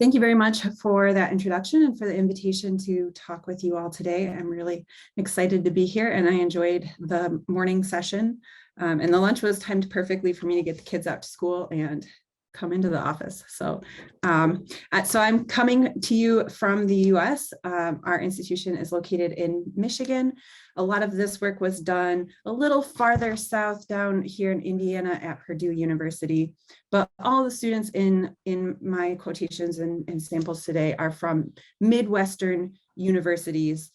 Thank you very much for that introduction and for the invitation to talk with you all today. I'm really excited to be here, and I enjoyed the morning session. And the lunch was timed perfectly for me to get the kids out to school and come into the office. So I'm coming to you from the US. Our institution is located in Michigan. A lot of this work was done a little farther south down here in Indiana at Purdue University. But all the students in my quotations and samples today are from Midwestern universities,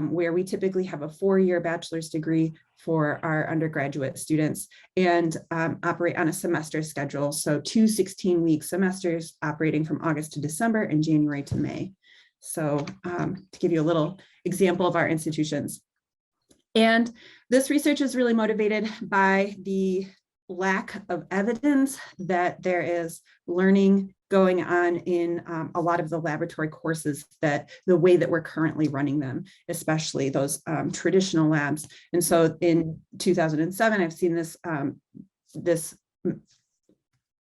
where we typically have a 4-year bachelor's degree for our undergraduate students and operate on a semester schedule. So 2 16-week semesters operating from August to December and January to May. So to give you a little example of our institutions. And this research is really motivated by the lack of evidence that there is learning going on in a lot of the laboratory courses, that the way that we're currently running them, especially those traditional labs. And so in 2007, I've seen this, this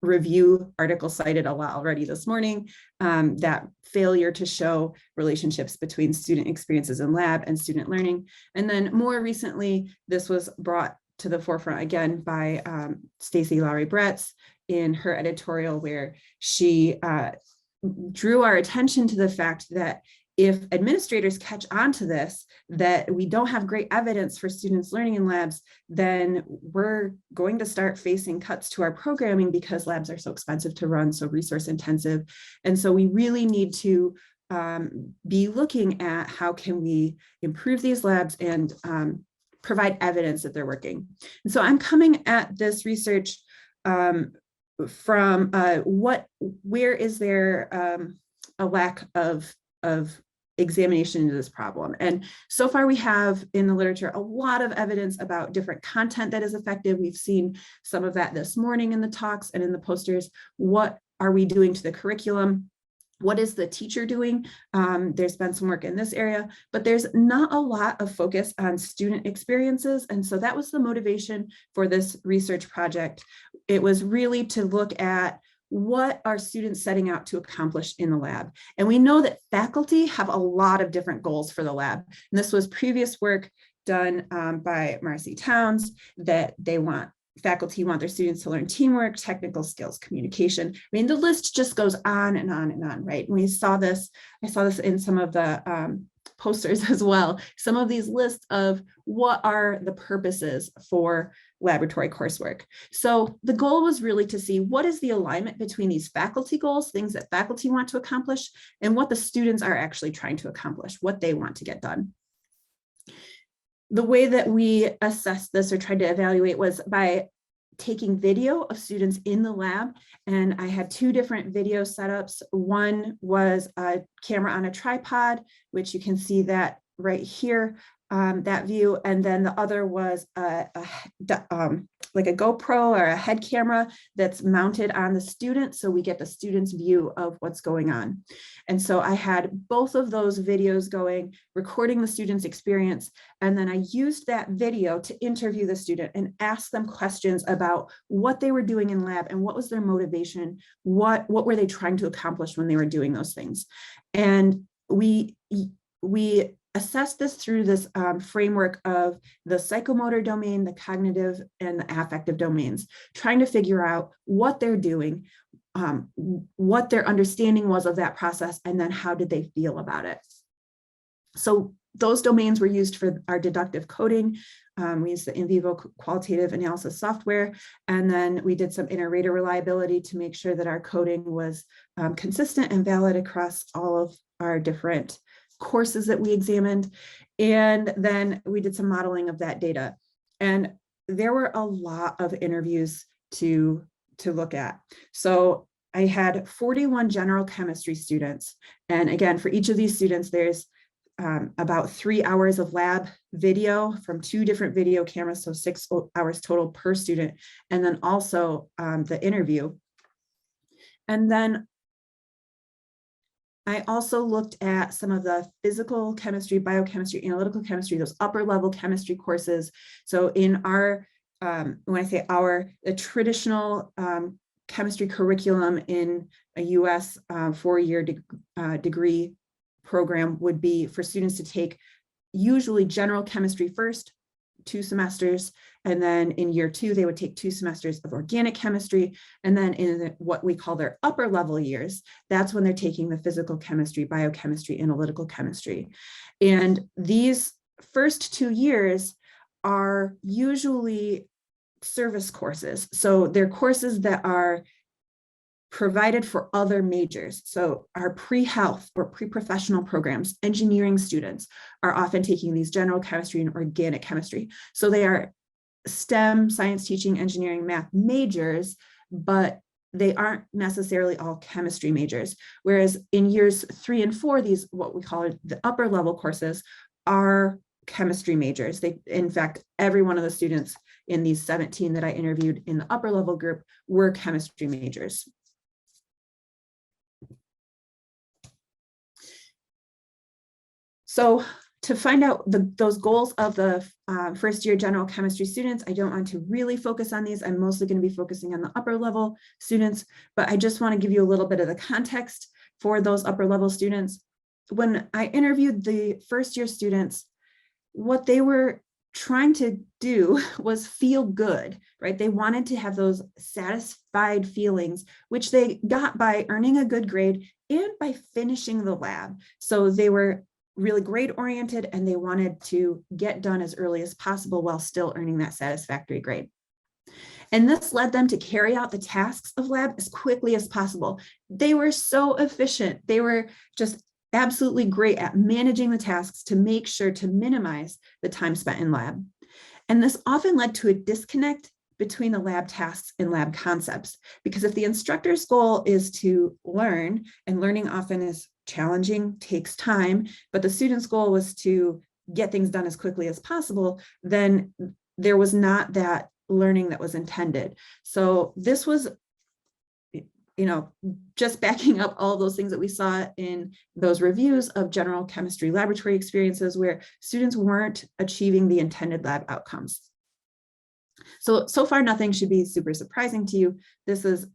review article cited a lot already this morning, that failure to show relationships between student experiences in lab and student learning. And then more recently, this was brought to the forefront again by Stacy Lowry-Bretz in her editorial, where she drew our attention to the fact that if administrators catch on to this, that we don't have great evidence for students learning in labs, then we're going to start facing cuts to our programming because labs are so expensive to run, so resource intensive. And so we really need to be looking at how can we improve these labs and provide evidence that they're working. And so I'm coming at this research from where is there a lack of examination into this problem. And so far we have in the literature a lot of evidence about different content that is effective. We've seen some of that this morning in the talks and in the posters. What are we doing to the curriculum? What is the teacher doing? There's been some work in this area, but there's not a lot of focus on student experiences. And so that was the motivation for this research project. It was really to look at what are students setting out to accomplish in the lab. And we know that faculty have a lot of different goals for the lab. And this was previous work done by Marcy Towns, that faculty want their students to learn teamwork, technical skills, communication. I mean, the list just goes on and on and on, right? And I saw this in some of the posters as well. Some of these lists of what are the purposes for laboratory coursework. So the goal was really to see what is the alignment between these faculty goals, things that faculty want to accomplish, and what the students are actually trying to accomplish, what they want to get done. The way that we assessed this or tried to evaluate was by taking video of students in the lab. And I had 2 different video setups. One was a camera on a tripod, which you can see that right here, that view. And then the other was like a GoPro or a head camera that's mounted on the student, so we get the student's view of what's going on. And so I had both of those videos going, recording the student's experience, and then I used that video to interview the student and ask them questions about what they were doing in lab and what was their motivation, what were they trying to accomplish when they were doing those things. And we assess this through this framework of the psychomotor domain, the cognitive, and the affective domains, trying to figure out what they're doing, what their understanding was of that process, and then how did they feel about it. So those domains were used for our deductive coding. We used the in vivo qualitative analysis software, and then we did some inter-rater reliability to make sure that our coding was consistent and valid across all of our different courses that we examined. And then we did some modeling of that data. And there were a lot of interviews to look at. So I had 41 general chemistry students. And again, for each of these students, there's about 3 hours of lab video from 2 different video cameras, so 6 hours total per student, and then also the interview. And then I also looked at some of the physical chemistry, biochemistry, analytical chemistry, those upper level chemistry courses. So in our, when I say our, the traditional chemistry curriculum in a US 4-year degree program would be for students to take usually general chemistry first, 2 semesters, and then in year 2, they would take 2 semesters of organic chemistry. And then in what we call their upper level years, that's when they're taking the physical chemistry, biochemistry, analytical chemistry. And these first 2 years are usually service courses. So they're courses that are provided for other majors. So our pre-health or pre-professional programs, engineering students are often taking these general chemistry and organic chemistry. So they are STEM, science, teaching, engineering, math majors, but they aren't necessarily all chemistry majors. Whereas in years 3 and 4, these, what we call the upper level courses, are chemistry majors. They, in fact, every one of the students in these 17 that I interviewed in the upper level group were chemistry majors. So to find out those goals of the first year general chemistry students, I don't want to really focus on these. I'm mostly going to be focusing on the upper level students, but I just want to give you a little bit of the context for those upper level students. When I interviewed the first year students, what they were trying to do was feel good, right? They wanted to have those satisfied feelings, which they got by earning a good grade and by finishing the lab. So they were really grade oriented and they wanted to get done as early as possible while still earning that satisfactory grade. And this led them to carry out the tasks of lab as quickly as possible. They were so efficient. They were just absolutely great at managing the tasks to make sure to minimize the time spent in lab. And this often led to a disconnect between the lab tasks and lab concepts, because if the instructor's goal is to learn, and learning often is challenging, takes time, but the student's goal was to get things done as quickly as possible, then there was not that learning that was intended. So this was, just backing up all those things that we saw in those reviews of general chemistry laboratory experiences where students weren't achieving the intended lab outcomes. So far, nothing should be super surprising to you. This is,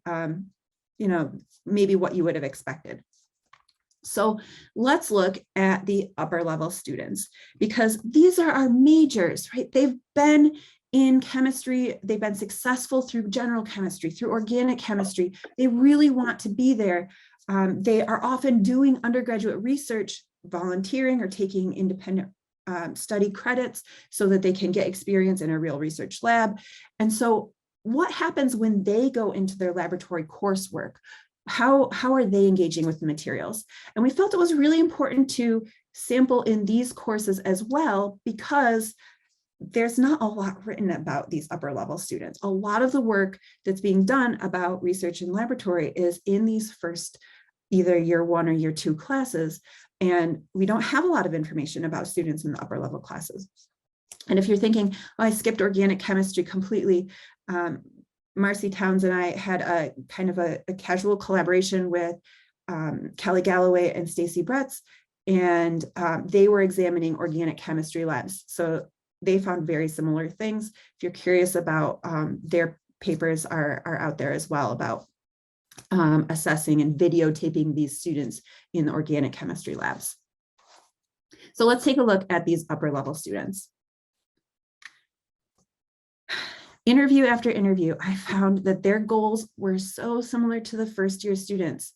maybe what you would have expected. So let's look at the upper level students, because these are our majors, right? They've been in chemistry, they've been successful through general chemistry, through organic chemistry. They really want to be there. They are often doing undergraduate research, volunteering or taking independent study credits so that they can get experience in a real research lab. And so what happens when they go into their laboratory coursework? How are they engaging with the materials? And we felt it was really important to sample in these courses as well, because there's not a lot written about these upper level students. A lot of the work that's being done about research in laboratory is in these first either year 1 or year 2 classes. And we don't have a lot of information about students in the upper level classes. And if you're thinking, oh, I skipped organic chemistry completely, Marcy Towns and I had a kind of a casual collaboration with Kelly Galloway and Stacy Bretz, and they were examining organic chemistry labs. So they found very similar things. If you're curious about their papers are out there as well about assessing and videotaping these students in the organic chemistry labs. So let's take a look at these upper level students. Interview after interview, I found that their goals were so similar to the first year students.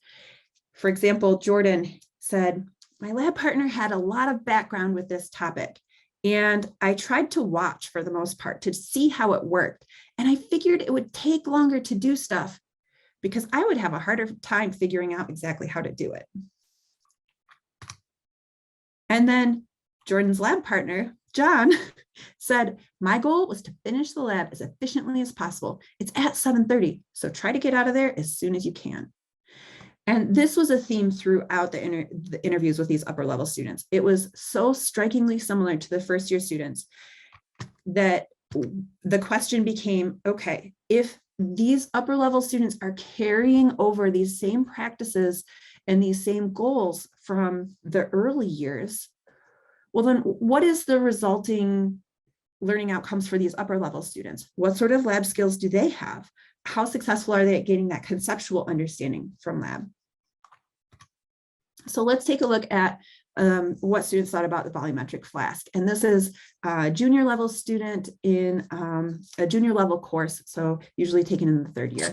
For example, Jordan said, my lab partner had a lot of background with this topic, and I tried to watch for the most part to see how it worked. And I figured it would take longer to do stuff because I would have a harder time figuring out exactly how to do it. And then Jordan's lab partner, John, said, my goal was to finish the lab as efficiently as possible. It's at 7:30, so try to get out of there as soon as you can. And this was a theme throughout the interviews with these upper level students. It was so strikingly similar to the first year students that the question became, okay, if these upper level students are carrying over these same practices and these same goals from the early years, well, then what is the resulting learning outcomes for these upper level students? What sort of lab skills do they have? how successful are they at getting that conceptual understanding from lab? So let's take a look at what students thought about the volumetric flask. And this is a junior level student in a junior level course, so usually taken in the third year.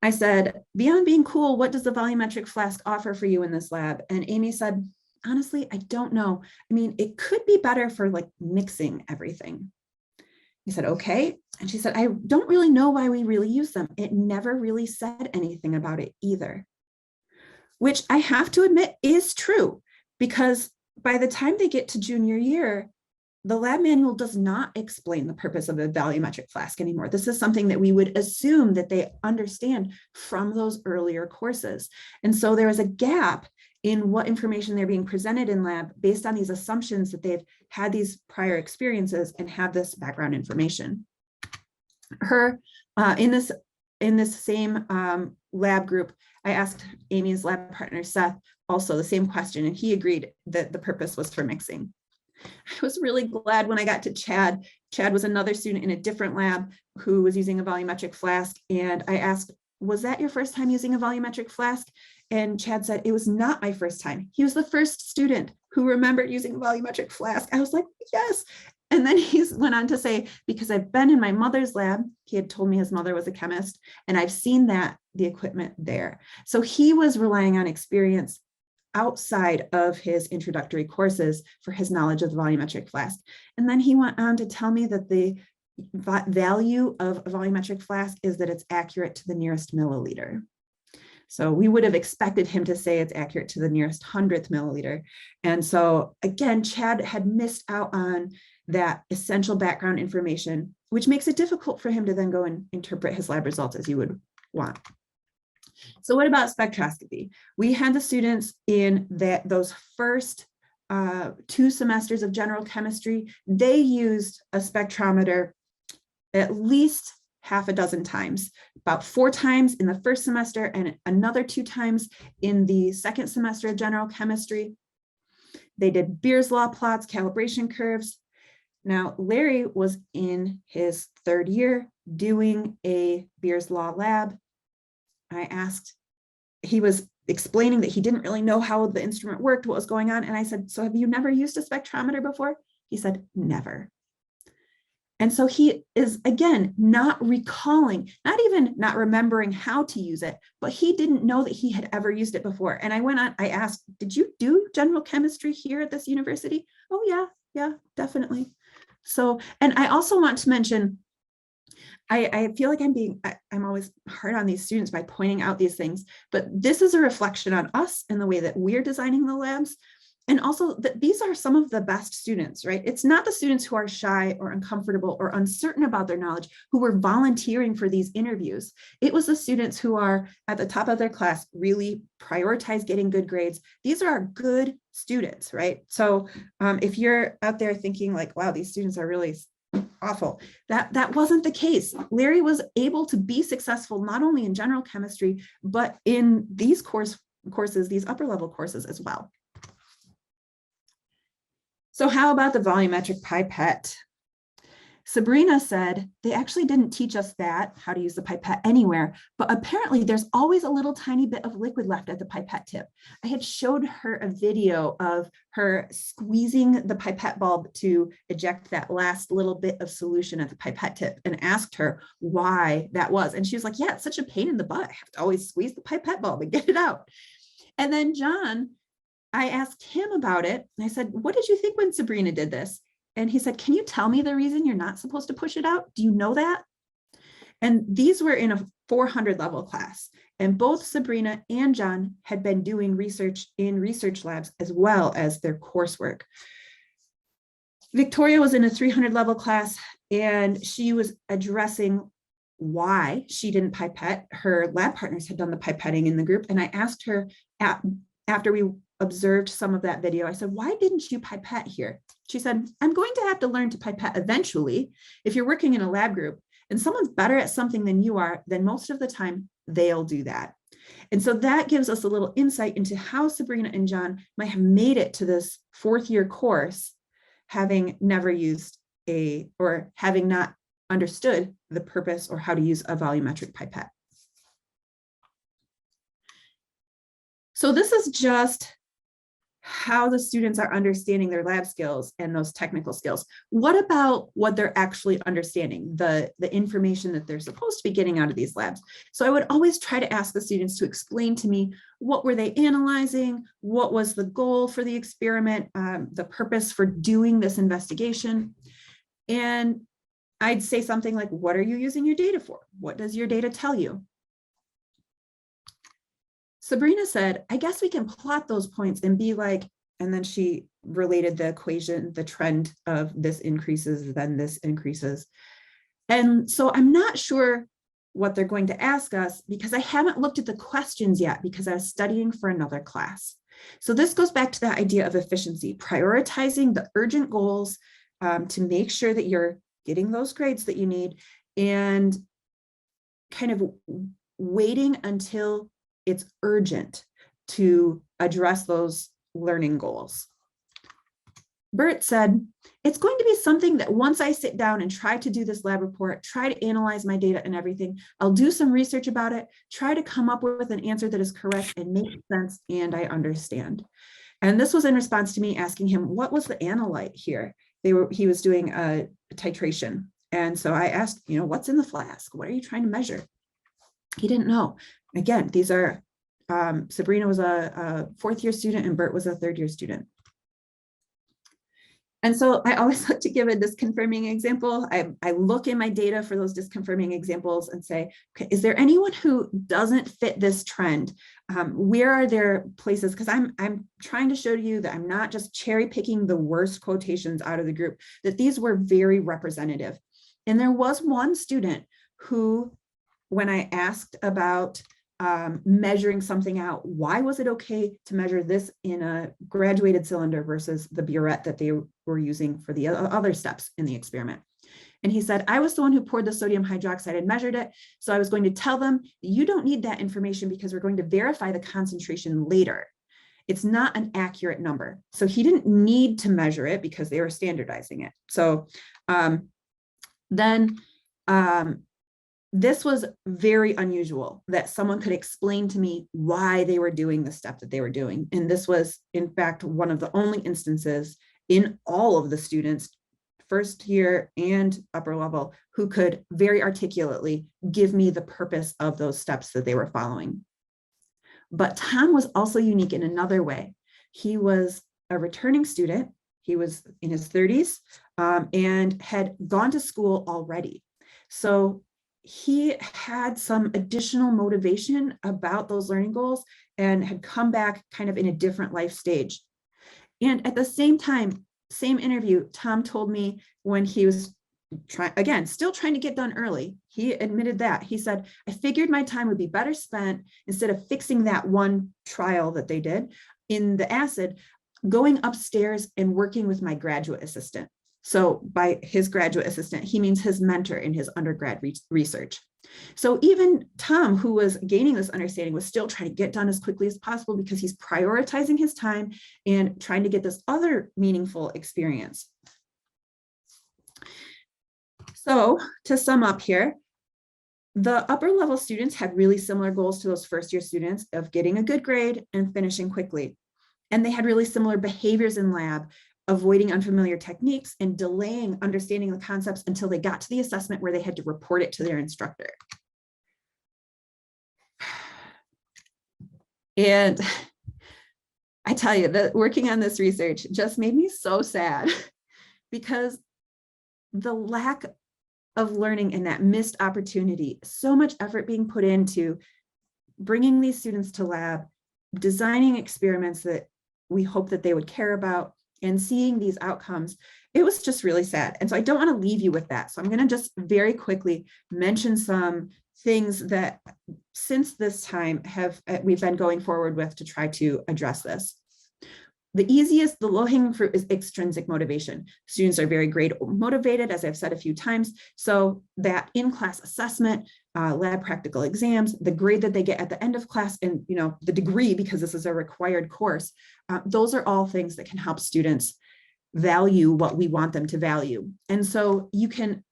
I said, beyond being cool, what does the volumetric flask offer for you in this lab? And Amy said, honestly, I don't know. I mean, it could be better for like mixing everything. I said, okay. And she said, I don't really know why we really use them. It never really said anything about it either. Which I have to admit is true, because by the time they get to junior year, the lab manual does not explain the purpose of a volumetric flask anymore. This is something that we would assume that they understand from those earlier courses. And so there is a gap in what information they're being presented in lab based on these assumptions that they've had these prior experiences and have this background information. In this same lab group, I asked Amy's lab partner, Seth, also the same question, and he agreed that the purpose was for mixing. I was really glad when I got to Chad. Chad was another student in a different lab who was using a volumetric flask, and I asked, was that your first time using a volumetric flask? And Chad said, it was not my first time. He was the first student who remembered using a volumetric flask. I was like, yes. And then he went on to say, because I've been in my mother's lab, he had told me his mother was a chemist, and I've seen the equipment there. So he was relying on experience outside of his introductory courses for his knowledge of the volumetric flask. And then he went on to tell me that the value of a volumetric flask is that it's accurate to the nearest milliliter. So we would have expected him to say it's accurate to the nearest 100th milliliter. And so again, Chad had missed out on that essential background information, which makes it difficult for him to then go and interpret his lab results as you would want. So what about spectroscopy? We had the students in those first 2 semesters of general chemistry, they used a spectrometer at least half a dozen times, about 4 times in the first semester and another 2 times in the second semester of general chemistry. They did Beer's law plots, calibration curves. Now, Larry was in his 3rd year doing a Beer's law lab. I asked, he was explaining that he didn't really know how the instrument worked, what was going on. And I said, so have you never used a spectrometer before? He said, never. And so he is, again, not recalling, not even not remembering how to use it, but he didn't know that he had ever used it before. And I went on, I asked, did you do general chemistry here at this university? Oh yeah, definitely. So, and I also want to mention, I feel like I'm always hard on these students by pointing out these things, but this is a reflection on us and the way that we're designing the labs. And also that these are some of the best students, right? It's not the students who are shy or uncomfortable or uncertain about their knowledge who were volunteering for these interviews. It was the students who are at the top of their class, really prioritize getting good grades. These are our good students, right? So if you're out there thinking like, wow, these students are really awful, that wasn't the case. Larry was able to be successful not only in general chemistry, but in these courses, these upper level courses as well. So how about the volumetric pipette? Sabrina said they actually didn't teach us that, how to use the pipette anywhere, but apparently there's always a little tiny bit of liquid left at the pipette tip. I had showed her a video of her squeezing the pipette bulb to eject that last little bit of solution at the pipette tip and asked her why that was. And she was like, yeah, it's such a pain in the butt. I have to always squeeze the pipette bulb and get it out. And then John, I asked him about it. And I said, what did you think when Sabrina did this? And he said, can you tell me the reason you're not supposed to push it out? Do you know that? And these were in a 400 level class. And both Sabrina and John had been doing research in research labs as well as their coursework. Victoria was in a 300 level class and she was addressing why she didn't pipette. Her lab partners had done the pipetting in the group. And I asked her after we observed some of that video, I said, why didn't you pipette here? She said, I'm going to have to learn to pipette eventually. If you're working in a lab group and someone's better at something than you are, then most of the time they'll do that. And so that gives us a little insight into how Sabrina and John might have made it to this 4th year course, having never used or having not understood the purpose or how to use a volumetric pipette. So this is just how the students are understanding their lab skills and those technical skills. What about what they're actually understanding, the information that they're supposed to be getting out of these labs? So I would always try to ask the students to explain to me, what were they analyzing? What was the goal for the experiment? The purpose for doing this investigation? And I'd say something like, what are you using your data for? What does your data tell you? Sabrina said, I guess we can plot those points and be like, and then she related the equation, the trend of this increases, then this increases. And so I'm not sure what they're going to ask us because I haven't looked at the questions yet because I was studying for another class. So this goes back to that idea of efficiency, prioritizing the urgent goals to make sure that you're getting those grades that you need and kind of waiting until it's urgent to address those learning goals. Bert said, it's going to be something that once I sit down and try to do this lab report, try to analyze my data and everything, I'll do some research about it, try to come up with an answer that is correct and makes sense and I understand. And this was in response to me asking him, what was the analyte here? He was doing a titration. And so I asked, what's in the flask? What are you trying to measure? He didn't know. Again, these are, Sabrina was a fourth year student and Bert was a third year student. And so I always like to give a disconfirming example. I look in my data for those disconfirming examples and say, okay, is there anyone who doesn't fit this trend? Where are there places? Because I'm trying to show you that I'm not just cherry picking the worst quotations out of the group, that these were very representative. And there was one student who, when I asked about measuring something out, why was it okay to measure this in a graduated cylinder versus the burette that they were using for the other steps in the experiment? And he said, I was the one who poured the sodium hydroxide and measured it. So I was going to tell them, you don't need that information because we're going to verify the concentration later. It's not an accurate number. So he didn't need to measure it because they were standardizing it. So this was very unusual that someone could explain to me why they were doing the step that they were doing. And this was, in fact, one of the only instances in all of the students, first year and upper level, who could very articulately give me the purpose of those steps that they were following. But Tom was also unique in another way. He was a returning student. He was in his 30s and had gone to school already. So he had some additional motivation about those learning goals and had come back kind of in a different life stage. And at the same time, same interview, Tom told me when he was still trying to get done early, he admitted that. He said, I figured my time would be better spent instead of fixing that one trial that they did in the acid, going upstairs and working with my graduate assistant. So by his graduate assistant, he means his mentor in his undergrad research. So even Tom, who was gaining this understanding, was still trying to get done as quickly as possible because he's prioritizing his time and trying to get this other meaningful experience. So to sum up here, the upper level students had really similar goals to those first year students of getting a good grade and finishing quickly. And they had really similar behaviors in lab, avoiding unfamiliar techniques and delaying understanding the concepts until they got to the assessment where they had to report it to their instructor. And I tell you that working on this research just made me so sad because the lack of learning and that missed opportunity, so much effort being put into bringing these students to lab, designing experiments that we hope that they would care about, and seeing these outcomes, it was just really sad. And so I don't want to leave you with that. So I'm going to just very quickly mention some things that since this time we've been going forward with to try to address this. The easiest, the low-hanging fruit is extrinsic motivation. Students are very grade motivated, as I've said a few times. So that in-class assessment, lab practical exams, the grade that they get at the end of class, and the degree, because this is a required course, those are all things that can help students value what we want them to value. And so you can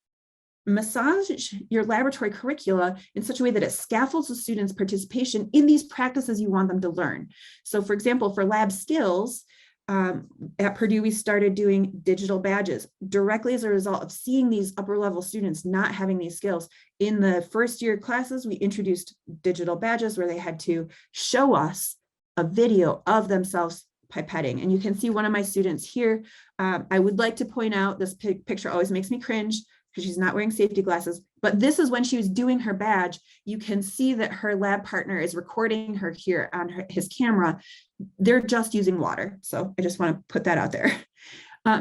massage your laboratory curricula in such a way that it scaffolds the students' participation in these practices you want them to learn. So for example, for lab skills, at Purdue, we started doing digital badges directly as a result of seeing these upper level students not having these skills. In the first year classes, we introduced digital badges where they had to show us a video of themselves pipetting. And you can see one of my students here. I would like to point out, this picture always makes me cringe because she's not wearing safety glasses, but this is when she was doing her badge. You can see that her lab partner is recording her here on his camera. They're just using water. So I just want to put that out there.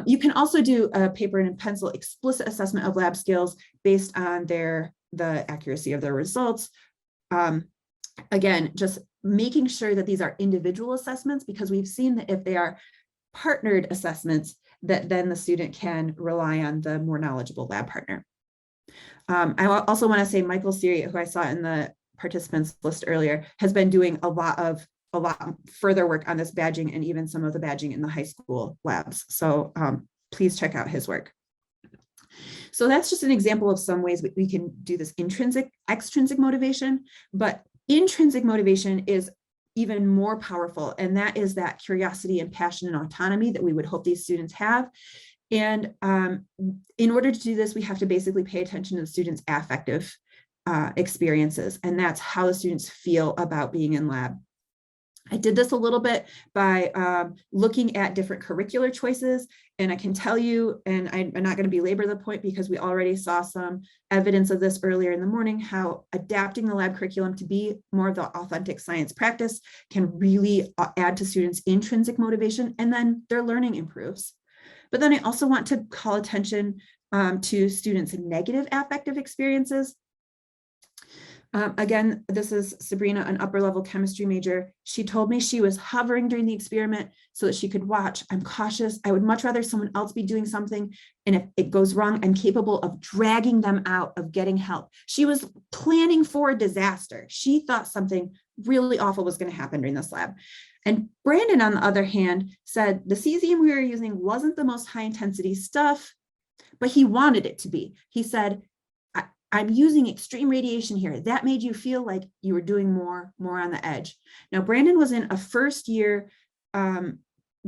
You can also do a paper and pencil explicit assessment of lab skills based on the accuracy of their results. Again, just making sure that these are individual assessments, because we've seen that if they are partnered assessments, that then the student can rely on the more knowledgeable lab partner. I also want to say Michael Siri, who I saw in the participants list earlier, has been doing a lot further work on this badging and even some of the badging in the high school labs. So please check out his work. So that's just an example of some ways we can do this extrinsic motivation, but intrinsic motivation is even more powerful, and that is that curiosity and passion and autonomy that we would hope these students have. And in order to do this, we have to basically pay attention to the students' affective experiences, and that's how the students feel about being in lab. I did this a little bit by looking at different curricular choices, and I can tell you, and I'm not going to belabor the point because we already saw some evidence of this earlier in the morning, how adapting the lab curriculum to be more of the authentic science practice can really add to students' intrinsic motivation, and then their learning improves. But then I also want to call attention to students' negative affective experiences. Again, this is Sabrina, an upper level chemistry major. She told me she was hovering during the experiment so that she could watch. I'm cautious. I would much rather someone else be doing something. And if it goes wrong, I'm capable of dragging them out, of getting help. She was planning for a disaster. She thought something really awful was going to happen during this lab. And Brandon, on the other hand, said the cesium we were using wasn't the most high intensity stuff, but he wanted it to be. He said, I'm using extreme radiation here. That made you feel like you were doing more on the edge. Now, Brandon was in a first year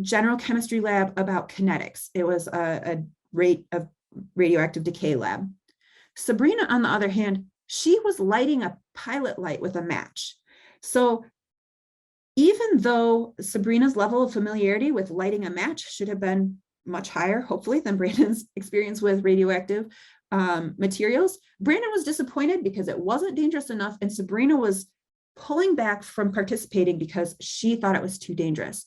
general chemistry lab about kinetics. It was a rate of radioactive decay lab. Sabrina, on the other hand, she was lighting a pilot light with a match. So even though Sabrina's level of familiarity with lighting a match should have been much higher, hopefully, than Brandon's experience with radioactive materials, Brandon was disappointed because it wasn't dangerous enough, and Sabrina was pulling back from participating because she thought it was too dangerous.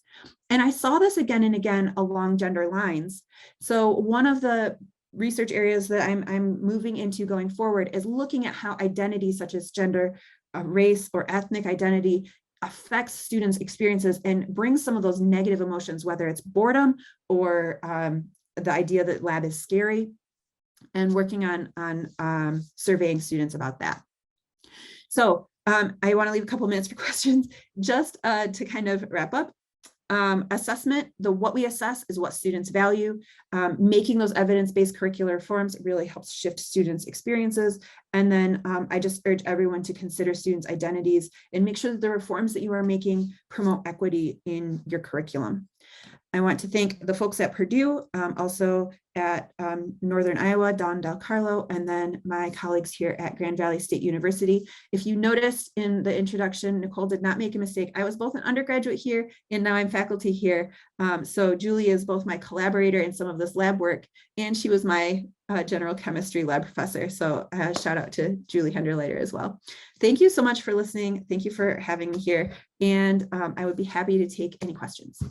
And I saw this again and again along gender lines. So one of the research areas that I'm moving into going forward is looking at how identity such as gender, race, or ethnic identity affects students' experiences and brings some of those negative emotions, whether it's boredom or the idea that lab is scary, and working on surveying students about that. So I want to leave a couple minutes for questions. Just to kind of wrap up, assessment, what we assess is what students value. Making those evidence-based curricular reforms really helps shift students' experiences. And then I just urge everyone to consider students' identities and make sure that the reforms that you are making promote equity in your curriculum. I want to thank the folks at Purdue, also at Northern Iowa, Don Del Carlo, and then my colleagues here at Grand Valley State University. If you noticed in the introduction, Nicole did not make a mistake. I was both an undergraduate here and now I'm faculty here. So Julie is both my collaborator in some of this lab work, and she was my general chemistry lab professor. So shout out to Julie Henderleiter as well. Thank you so much for listening. Thank you for having me here. And I would be happy to take any questions.